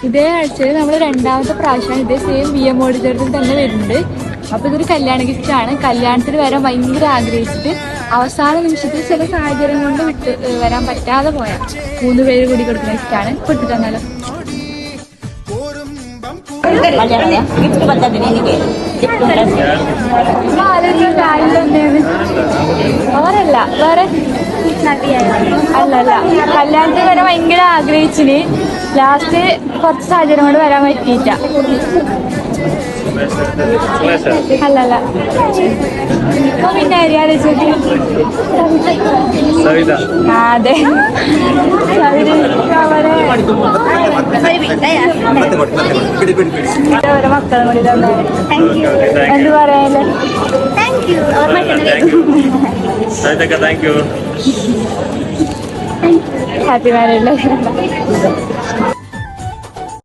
ഇതേ ആഴ്ചയിൽ നമ്മൾ രണ്ടാമത്തെ പ്രാവശ്യം ഇതേ സെയിം BM ഓഡിറ്റോറിയത്തിൽ തന്നെ വരുന്നുണ്ട്. അപ്പൊ ഇതൊരു കല്യാണ ഗിഫ്റ്റ് ആണ്. കല്യാണത്തിന് വരാൻ ഭയങ്കര ആഗ്രഹിച്ചിട്ട് അവസാന നിമിഷത്തിൽ ചില സാഹചര്യം കൊണ്ട് വരാൻ പറ്റാതെ പോയാൽ 3 പേര് കൂടി കൊടുക്കുന്ന ഗിഫ്റ്റാണ്. കൊടുത്തിട്ട് തന്നാലോ? അവരല്ല വേറെ അല്ലല്ല കല്യാണത്തിന് വരാൻ ഭയങ്കര ആഗ്രഹിച്ചിന്. ലാസ്റ്റ് കുറച്ച് സാഹചര്യം കൊണ്ട് വരാൻ പറ്റിയിട്ട. അല്ലല്ല ഇപ്പൊ പിന്നെ അറിയാതെ അതെ ഓരോ മക്കളും കൂടി തന്നെ എന്ത് പറയാല്ലേ. Happy marriage life.